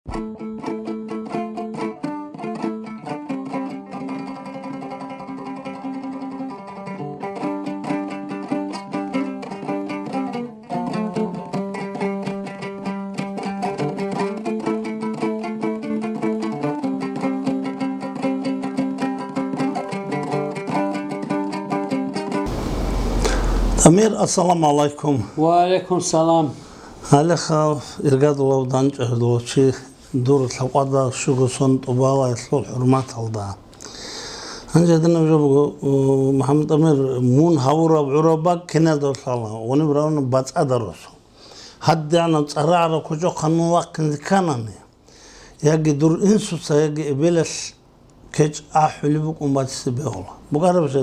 Amir, assalamu alaikum. Wa alaikum salam. Halekha irgadlovdan çöldüçi dur taqada şugusun tubala islol hurmat alda. Hancadın önce bu Muhammed Amir mun havura urabak kene dorsala. Onu buranın batsa daros. Haddi ana tsarara koca kanun vaktin zikanani. Yagi dur insusa yagi ebeles keç ahuli bu kumbatisi beola. Bu kadar bir şey.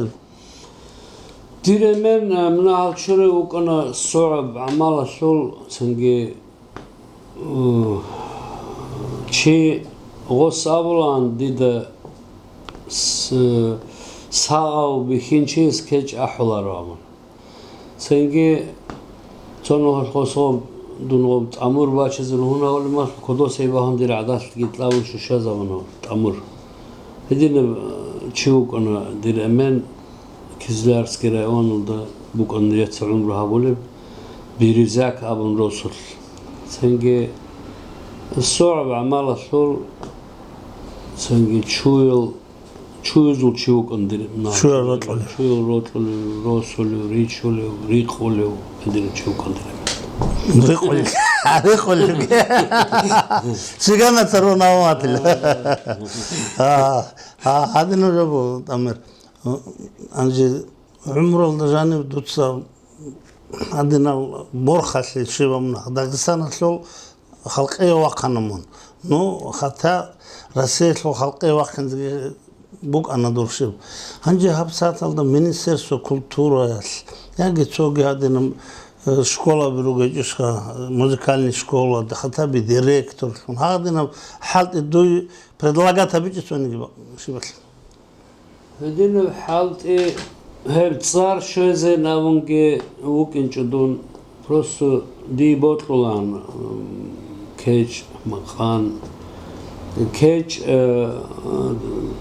Diremen من هالشري وكنا صعب عمال الشغل سنجي شيء غص أبلان ديدا ساعة بخين شيء سكتش أحوال رامن سنجي تونو هالخصوب دونو أمور باشز هنا ولا ما كدو سيبهم دير عادات جيت لاو شو شذا ونو أمور هدينا شو كنا دير أمان Kizlerski rayonunda bu konuya umru habule birizak abun Rasul. Senge صعب عمال الشغل سنجي شويل شوك عندنا شويل رطل راسل ريشل ريقول عندنا شوك عندنا ريقول سيجانا ترونا واتل هذا نجابو تامر أنجي عمره الدجاني بدوتسا عندنا برخة شيء من داغستان شو خلقية واقعنمون نو حتى رسيت له خلقية واقعن بوك أنا دورشيب هنجي هبسات على منيسيرسو كولتورا يعني تسوقي هذين شكولا بروجيشها موسيقالني شكولا حتى بديريكتور هذين حالة دوي предлагат обычно شيء بس هدينا حالت هب صار شو زي ناونجي وكن جدون просто دي بطلان كيج مخان كيج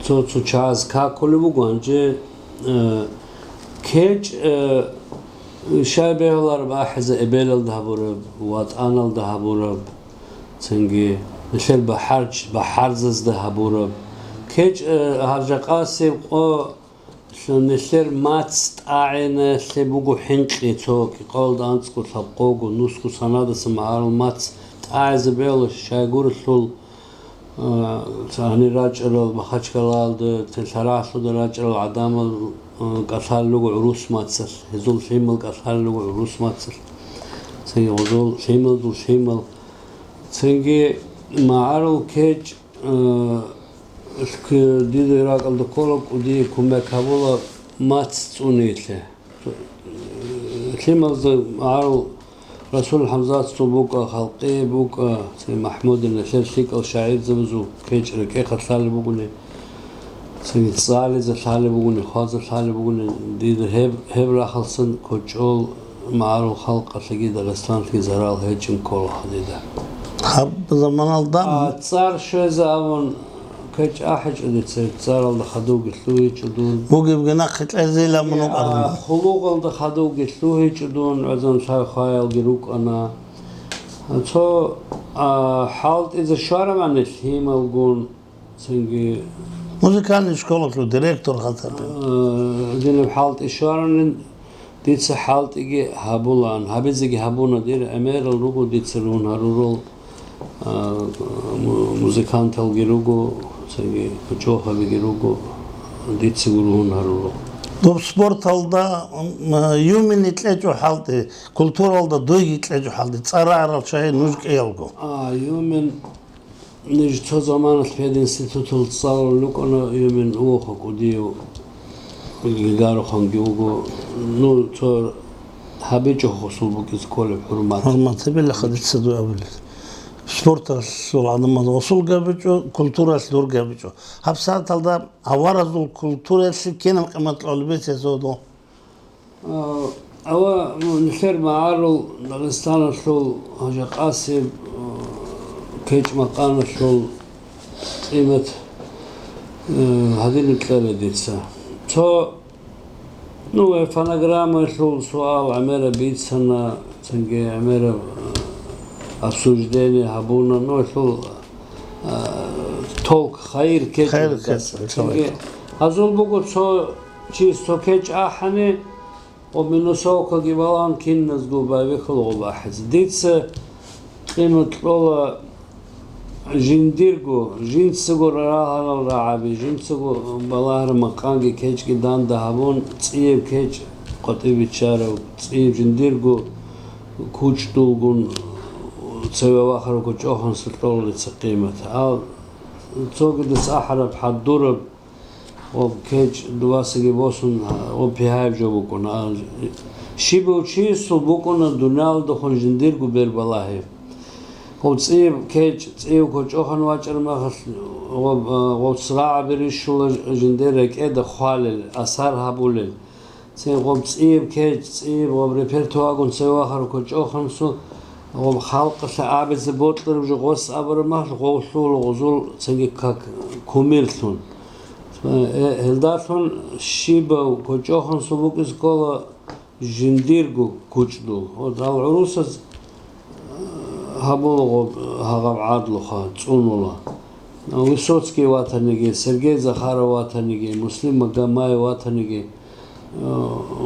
تو چاز کا کلی بگنجه كيج شابهlar باحز ابل الدهبورب واتان الدهبورب تنجي مثل بحرز الدهبورب كيج هرجع قاسم قو نسير ماتس تعين سبوجو حنقي توك قال دانسكو سبقوجو نسكو سنادة سمعار ماتس تعز بيل شايقور سول ساني راجل بخش كلاد تسراسو راجل عدام قصال لو عروس ماتس هزول شيمل قصال لو عروس ماتس سي هزول شيمل دو شيمل سنجي معارو كيج دي راقل دكولك ودي كومبا كابولا مات تونيتله كلمة عارو رسول حمزات صبوكا خلقي بوكا سي محمود النشر شيك أو شاعر زبزو كيش ركي خطال بقولي سي تصالي زشالي بقولي خاصة شالي بقولي دي هب راخلصن كوتشول معارو خلق سجي دغستان في زرال هيجم كول حديدا حب زمان الدم صار شو زاون كيش أحج اللي تصير الله خدوق الثوي جدون بوجي بجناح الأزيلة منو أرض خلوق الله خدوق الثوي جدون عزم شاي خيال جروك أنا تو حالت إذا شارع من الثيم وجون سنجي موسيقى شكولك له ديريكتور خاطر دين بحالت إشارة ديت حالت إجي هابولان هابيزجي هابونا دير أمير الروجو ديت سرون هارورول موسيقان تلجروجو سنجي بجوها بيجروجو ديت سرون هارورول دوب سبورت alda يومين يتلاجو حالتي كولتور alda دوي يتلاجو حالتي تصارع على شيء نوجك يلقو يومين نيجي تو زمان في الانستيتوت التصار لوك أنا يومين أوخك وديو الجارو خنجوجو نو تو حبيجو خصوص بكيس كل حرمات بالله خدت سدو أول سبورت السول عندما وصل جابجو كولتور السلور جابجو هبسات alda هوارز الكولتور السكين قيمة العلبية يزودو أوا نسير معارو داغستان السول هجا قاسم كيج مقام شغل قيمة هذين الثلاثة تو نو فنجرام شغل سؤال عميرة بيت سنة سنجي عميرة السجدين هبونا نو شغل تولك خير كيج خير كيج هذول بقول سو چیز تو كيج أحني ومنو سو كجبالان كين نزجو بابيخلو باحز ديتس قيمة لولا جنديرجو جنسجو راها الرعابي جنسجو بالله مقانجي كيج قدام دهبون تصيب كيج قطيب تشارو تصيب جنديرجو كوش دولجون تسوي واخر كوش أخن سلطول لتسقيمة أو توق دس أحرب حد درب وكيج دواسجي بوسون وبيهايب جو بكون شيبو تشيسو بكون الدنيا دخون جنديرجو بير بالله وتصيب كيج تصيب كوش أخن واجر ما وصراع بريشول جنديرك إيه خالل أثر هبولل تصيب وتصيب كيج تصيب وبريبرتواجون سوى آخر كوش أخن سو وخلق شعب زبوتلر بجوس أبر ما غوصول غزول تصيب كك كوميرسون هلدارسون شيبا وكوش أخن سبوك إسكولا جنديرجو كوش دو وذا العروس هبولغ هغب عادلو خا تصونولا ويسوتسكي واتنيجي سيرجي زخارا واتنيجي مسلم مقاماي واتنيجي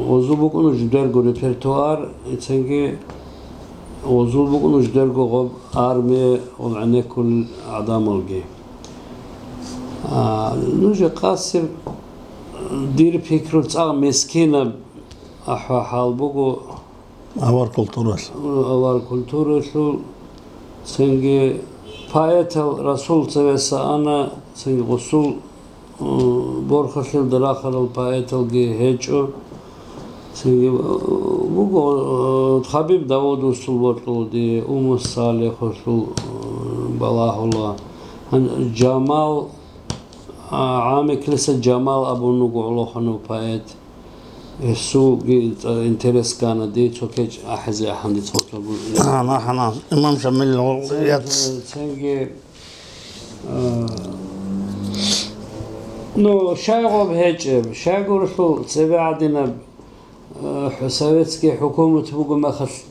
وزوبكونو جدرجو ريبرتوار اتسنجي وزوبكونو جدرجو غب ارمي ومعنى كل عدام الجي نوجي قاسر دير فكرو تاع مسكينه حال بوكو أور كولتورة سنجي فايت الرسول سويسا أنا سنجي غسول بورخشل دراخل الفايت الجي هيجو سنجي بوغو حبيب داود وصول بورتو دي الصالح وصول بالله الله جمال عامي كلسة جمال أبو نقو علوخنو فايت السوق انترس كان دي توكيج أحزي أحمد توكل أنا حنا إمام شميل سنجي نو شاغو بهجب شاغو رسول سبعدنا سويتسكي حكومة بوغو مخص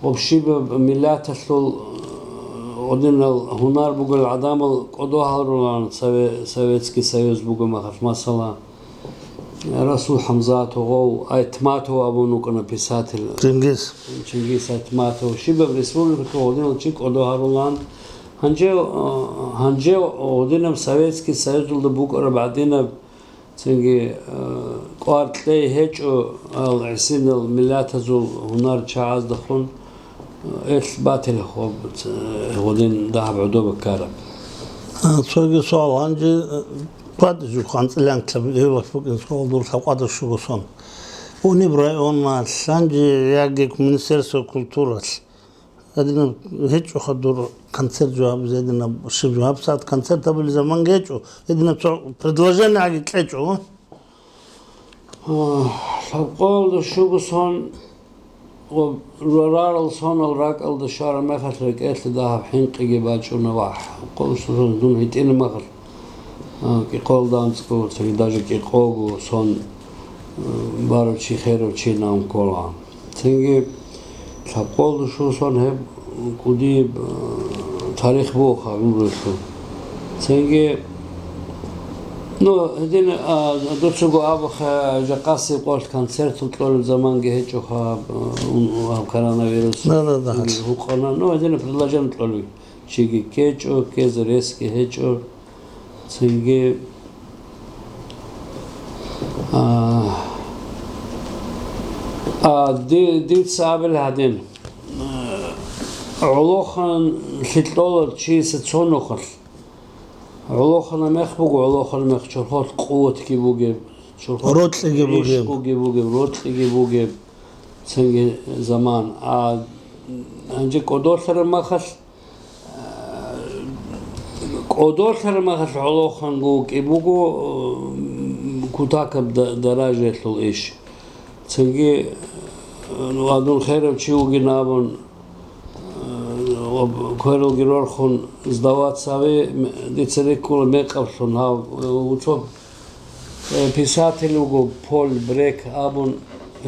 وبشيب ملات السول ودنا هنار بوغو العدام القدوها الرولان سويتسكي سويز بوغو مخص مثلا رسول حمزة وغو أتماتو أبو نوكنا بيسات چنگيز أتماتو شباب رسولك ودنا چيك أدو هارولان هنجي ودنا سويتسكي سيزول دبوكرا بعدين تنجي قارت لي هيج العسين الملات هزول هنار شعاز دخون إثبات الخوب ودين دهب عدو بكارب سوغي سؤال هنجي قد جو خانت لان كلب يلا فوق سؤال دور قد شو صن ونبرأ أن سانجي ياجيك من سيرس كولتورة هذين هيك خدور كانسر جواب زيدنا شو جواب ساعات كانسر تبل زمان جيتو هذين بدلجان عقد تلجوا قول شو صن ورار صن الراك الدشار ما خسرك إيش ده حين قجبات شو نواح قول شو دون هيتين ما خسر كي قول دانسكو تري داجو كي قوغو صن بارو شي خيرو شي نام كولان تنجي قول شو صن هب كودي تاريخ بوخا بمرسو تنجي نو هدين دوتسوغو أبخ جاقاسي قولت كانسيرت طول زمان جهيجو خاب كورونا فيروس لا هو قلنا نو هدين في اللجنة طولي شيء كيجو كيزريس كيجو تنجي دي تسابل هدين علوخن شتلول شيء ستسونوخل علوخن مخبوق علوخن مخشرخوت قوة كيبوجب روتلي جيبوجب روتلي جيبوجب تنجي زمان عندك قدوسر مخش قدوسر مخش علوخن جوك يبوجو كتاكب دراجة الإيش تنجي وادون خير بشيو جنابون Коерл Герорхон сдавацави дицерекул мекавшон учоб писатель уго Пол Брек абун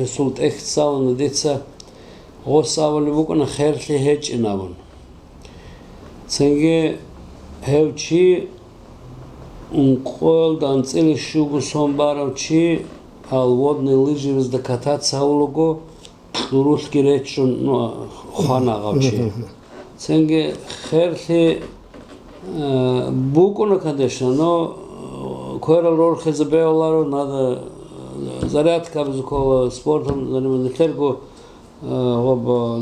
султ эхцалн дица осавли вукна херли хечинабун ценге хевчи унқол данцел шугу сомбаровчи алводны лыжи везда кататься улуго русский речун ханагавчи ценге херли букуна конечно но коерал рорхезе беолару надо зарядка безукова спортом заниматься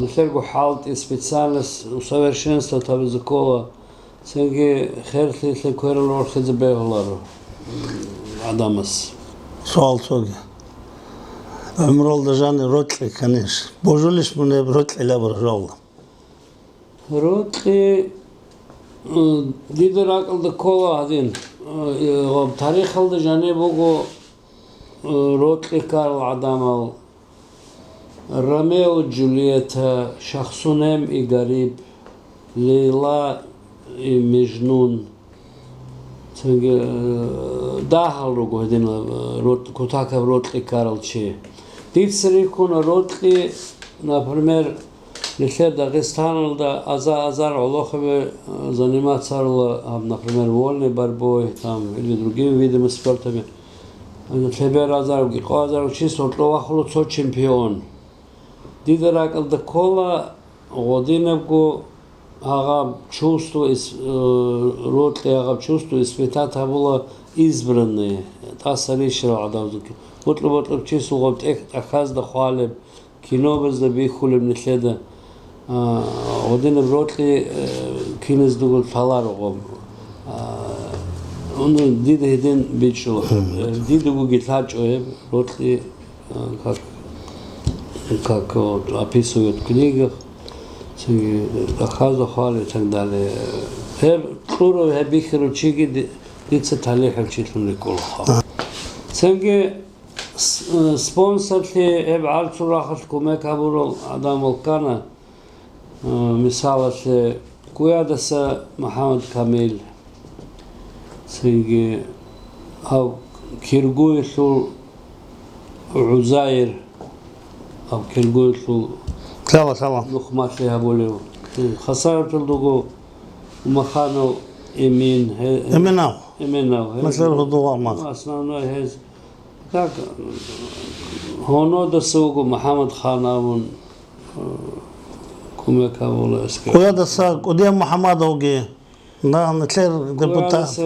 нехлергу халт и специальность усовершенствовать безукова ценге херли коерал рорхезе беолару адамас Sual soğuk. Ömür oldu canı rotli kaniş. Bojuliş mı ne rotli ile oldu. Rotli dider akılda kola adin. Tarih aldı canı bogu rotli Karl Adamal. Romeo Julieta, Şahsunem i Garib, Leyla i Mecnun. Çünkü dahal rugo hedin kutakav rotli Karlçi. Ditsirikuna rotli, например, Лихер Дагестан'da азар Олохове заниматься, например, вольной борьбой там или другими видами спорта. Фебер Азаров, Гико Азаров чисто отловахло цо чемпион. Дидер акылда кола Годиневку ага чувство ротли ага чувство света было избранные. Та саришра адавдуки. Вот чисто вот ахазда хвалеб кино безда бихулеб нехеда. Годинев ротли кинез дугул таларогом. Onu dide hedin biçulu. Dide bu gitlaç oye ротли как описывают в книгах. Ахазда хвали и так далее. Хер туру хебихеру чиги дица талихал читлун рекулха. Сенге спонсорли хеб алцурахат кумек абурол адам олкана мисаласли куядаса Мухаммад Камил сенге ав киргуйсу Узайр ав киргуйсу Tamam. Нухматли абулев хасаратыл дугу Маханов Эмин Eminao. Эминав Mesela hudu olmaz. Основной хез так хоно да сугу Мухаммад Ханавун кумека воласка Koya da sağ, Odaya Muhammed Ogi. Nechler deputat.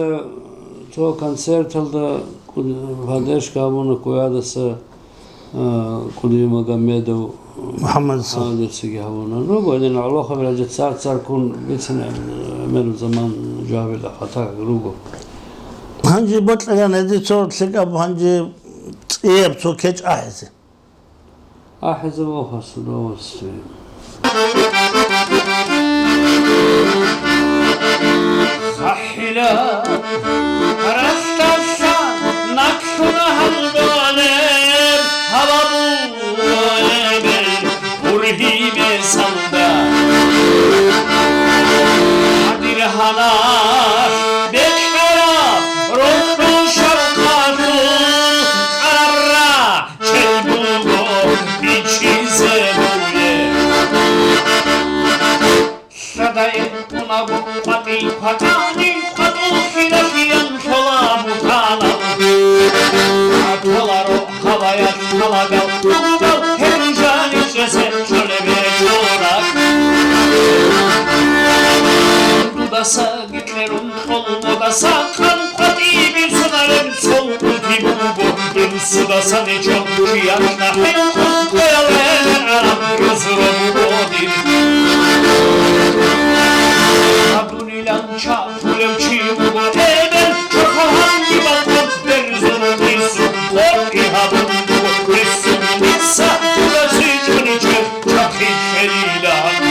то концерталда Вадешка абуна куядаса Куди Магомедов Muhammed Sağ. Adetsi havuna. No godin Allah birazcık sar kun bitsin emel zaman cevabıyla hata rugo. Hangi botla ne di çok sıkab hangi yep çok geç ahisi. Ahize bu hasıl olsun. Sahila rastasa nakşuna haldoler hava bu urhibe sanda Adir hanar bekara rohru şarkatı arra çelbugo biçize buye Sadayı una bu patani kadu filafiyan şola mutana Atolaro havaya halagal Kugal heyecan içrese şöyle bir çorak Dudasa gitlerin olmadasa kan kadi bir sunarım sol ulti bubu Bir sudasa ne çok kıyakna hem koyalım aram gözüre bubu Abdunilan çapulem çibubu Eben çok hangi bakot berzunu bilsu Korki habundu Resul bitsa Burası cünice Çakı şerilan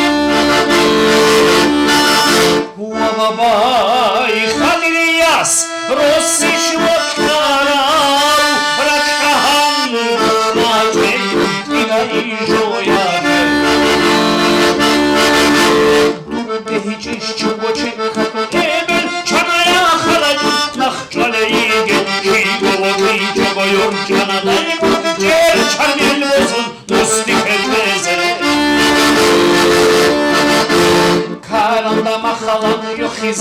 Huva babay Haliliyas Rossi şuvatkarav Rakşahan Macek İlahi joyar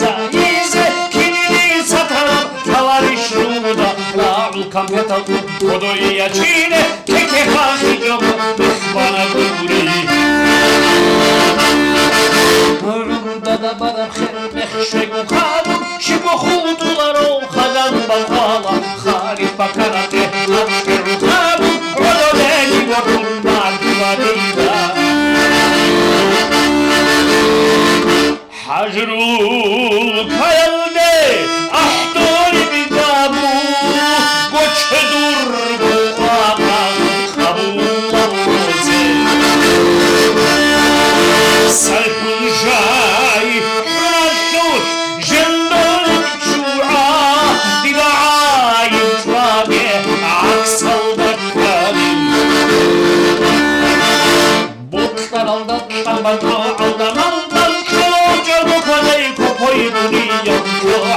Zayize kinini satarım Tavarişluda La'ul kampeta Kodoyu yaçine Keke haki yok Bana guri Hırımda da bana Mehşek ukalım Şibu hudular o Hadan balgala Harif bakarate Akşer ukalım Odo beni Vorunlar Duvarıyla Hacrul kayalde Ahdori bidabu Goçedur bu aman Kabullar roze Salkul jay Raşuş Jendol çuğa Dilay Trage Aksal bakkalim Botlar aldan Şamban aldan aldan Koy dünya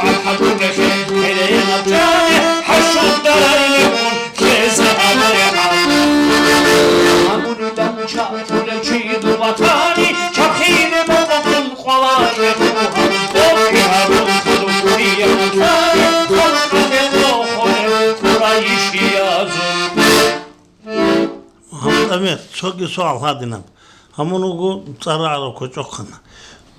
Alhamdü reşe Eleyen abcane Haşud daraylıkun Keze amaya Amunüden çatule çiğdu vatani Çakine mabakın Kualaşe Kofi harun kudu Diye mutani Koşkade lohore Kurayişi yazın Muhammed Amir, çok iyi sual hadinem. Hamunugu tsararo koçokana.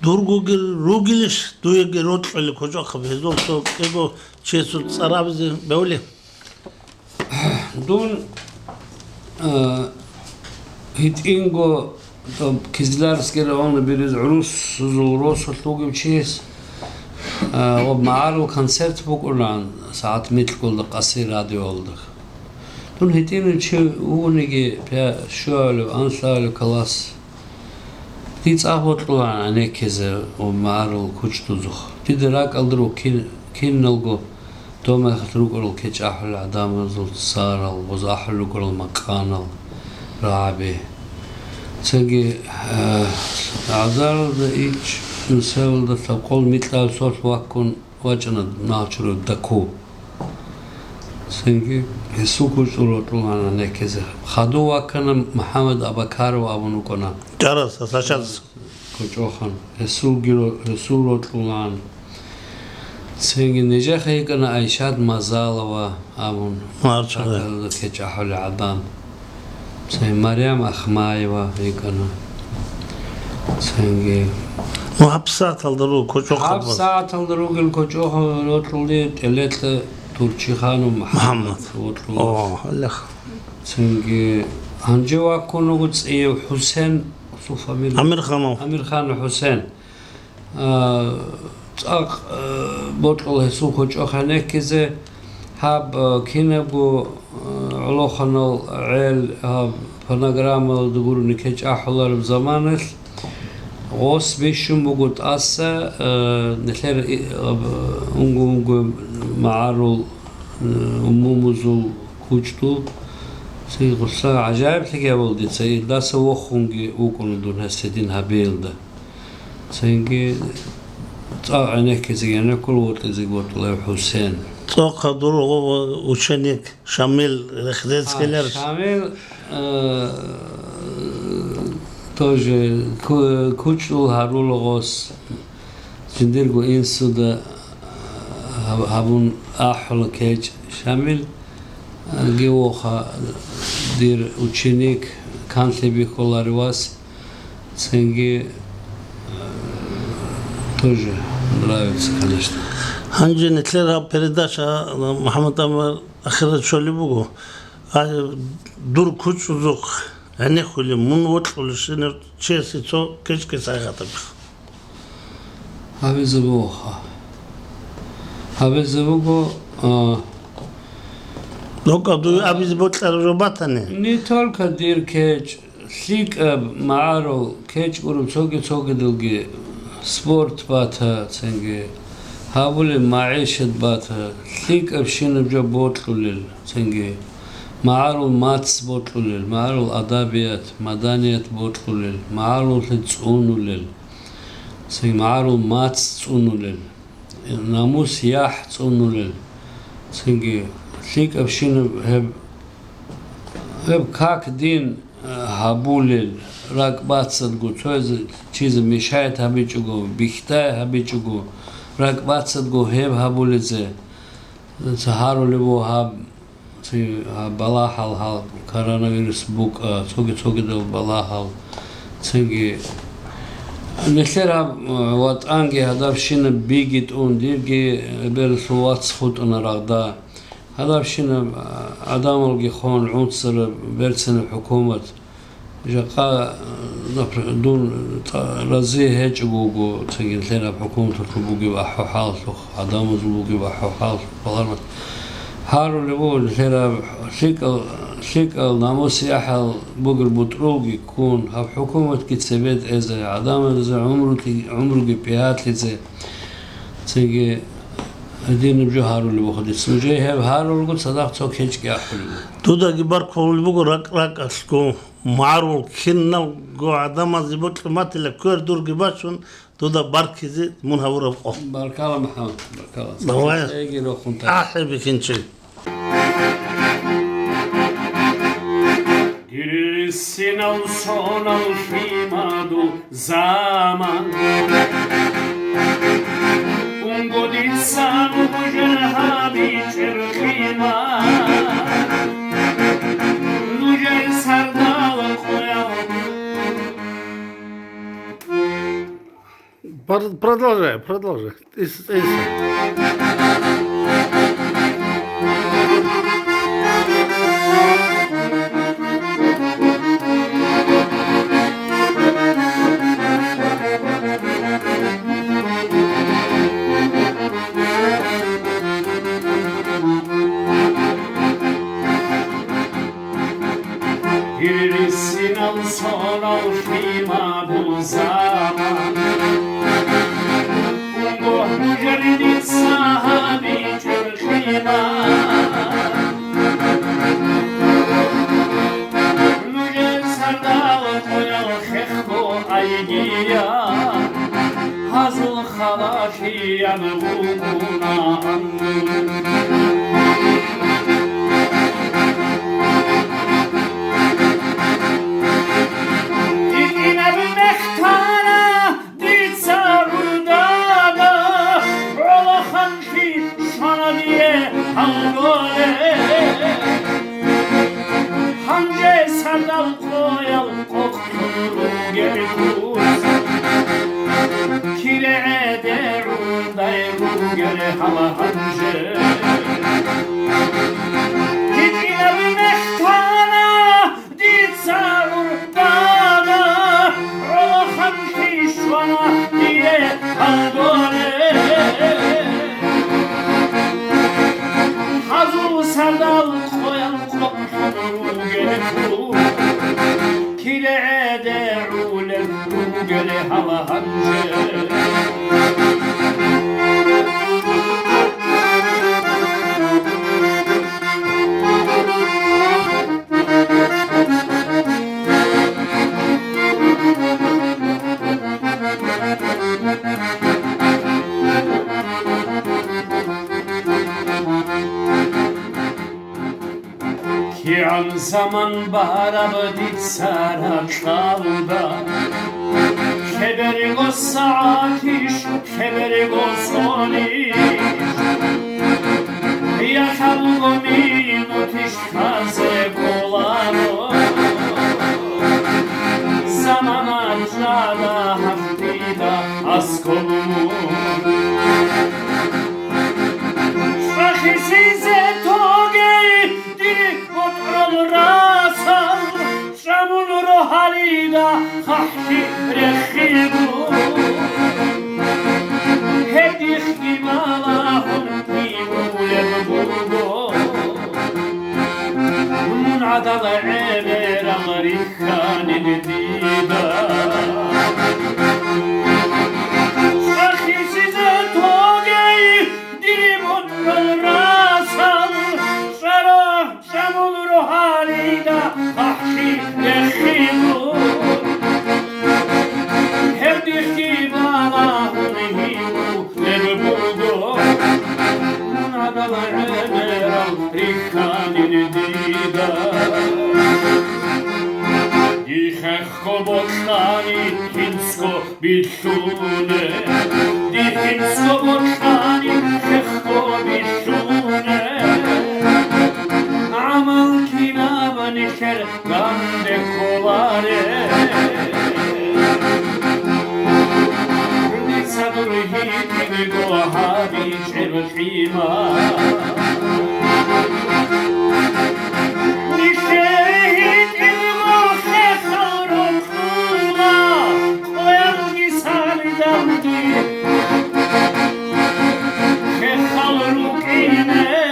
Durgu gir rugilish duye gir rotfeli koçoka bezol so ego çesu tsarabizi böyle. Dun hit ingo kizlarskere onu biriz urus zuros otlugum çiz. O maaru konsert bukulan saat mitkulda qasir radyo olduk. Dun hitinin çi unigi pe şöyle ansalı kalas. Dies ahotlan anekeze o maaru kuçtuzuk. Diderak aldır o kinnalgo Toma خطرقل كج أحل عدام زل صارل وز أحل قرل مكانل رابي سجى عذار ده إيش نسول ده تقول مثل صوت وكون وجنا ناتشر دكو سجى يسوق صورة لنا نكذا خدوا وكنا محمد أبكار وأبو نكنا Caras, saçaz. كجوخن يسوق لنا Сенги нежаха икана Айшат Мазалова абун Marçalı. Кечахули Адан Сенги Мариам Ахмаева икана Сенги Muhapsat aldırı koçoka. Hapsa atıldığı koçoha oturdu teletle Turçihanı Muhammed oturdu Oh Allah. Сенги Hanjeva konuguts Hüseyin su familya Amir Khan'o. Amir Khan Hüseyin Aq botqol hesu koçoxane keze hab kinabu aloxanal el hab panagrama duguruni keç ahlar zamanı os beşum bugut asa neler ungu ma'arul umumuzul kuçtu سيغصا عجائب تجي ولدي سي دا سوخونجي وكون دون هستدين هبيلدا سينجي عينك زي أنا كل وقت زي قلت له حسين Çok duru uçenik Şamil Rekhdeskeler. Şamil тоже кучул харулогос зиндиргу инсуда habun ahul keç Şamil Геоха дир ученик канцлеби Холаривас Сенги тоже нравится, конечно. Hangi netler передача Muhammed Amir ahiret şöyle bu. Dur kuç uzuk. Yani huli mun otluşunu çesi çok keşke saygatım. Habezeboha Doka du abiz botlar robatane. Не только дир кеч, слик маарол кеч уру цоги дилги спорт бата ценги хабуле маишет бата слик абшин бжа ботлулил ценги маарол мац ботлулил маарол адабият маданият ботлулил маарол цунулил ценги маарол мац цунулил намус ях цунулил ценги слик абшин Hep как din habulil rak batsad gu çoğuz çizim müşahit habiçugu bixtay habiçugu رقبات گوهب هبولزه سهارو لبو هب بلاحل هال koronavirüs buk çoğu da balahal çünkü mesela vat ange hadavşine bigit on dirge ber suvat schut onarada hadavşine adam olgi xon unsur bersene hükümet jaqa dun razı hiç gugu çünkü mesela hükümet bu gibi hal adamız bu gibi hal falan هارو لبول ترى شكل ناموس يحل بقر بطروق يكون هب حكومة كتسبت إذا عدام إذا عمره جبهات لذا تيجي الدين بجو هارو اللي بخد اسمه جاي هب هارو اللي قلت صدق توك هيك كأحلو تودا جبار كل بقر رك أسكو معرو كنا جو عدام زبط مات لكور دور جباشون تودا باركزي من هورا بقى بارك الله محمد بارك الله نوايا يجي لو كنت أحب كنشي Girsin al son al filmado zaman Un goditsan bujer habi çerkima Lujer sardal koyal Продолжай. Girsin al son al filmado zaman Mujarrid sahabi çerkima Lujer sardal koyal khekho aygiya Hazıl khalashiyan guguna Kian zaman bahara dit sarak şalda Keberi go saatiş, keberi go soniş Yakal go minutiş kaze kolaro Zamana çada haftida askolumu Şahisize togeyi Rasal Şamul rohalida Khahki rekhidu Hedih gimalahun Nimu yebbudu Mun'adal eber Amerikanin dida Şahisize togeyi Diribun rasal Şamul rohalida Ahki yehidu Hevdih gibalahun himu Lebbudu Munadal emeral Rikhanin dida Dihekho bokhani Hinsko bitune Dihinsko bokhani الحيمة نشهد المخسر الخضرة ويرجي سردمدي كخلق إنه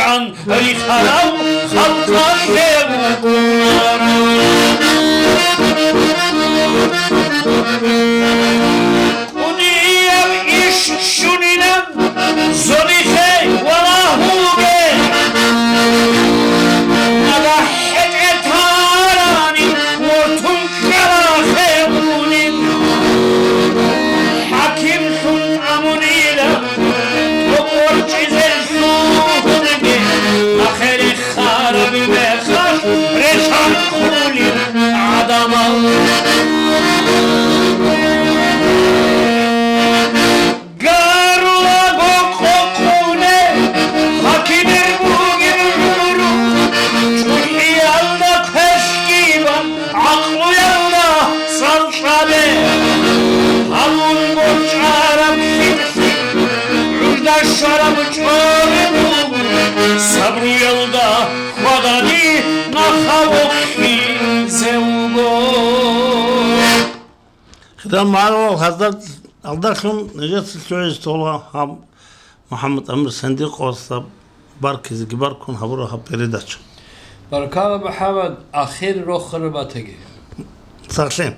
عن الخلق خلق ونيم إيش شنينم زريخي ولا هوجي نضحك اتهاراني وتم كراخيوني حكيم شن عمونيلا وقرج زل شوهنجي آخر خارب بخش رشان خولي عدما شرم چارم صبر یلدا خدایی نخوخی زوگو خدام معلومة حضرت أقدركم نجت السعودية طولها هم محمد أمير صندوق وصل باركز جباركم هبورها بريداتش بركة محمد أخير روخر باتجي ساقسين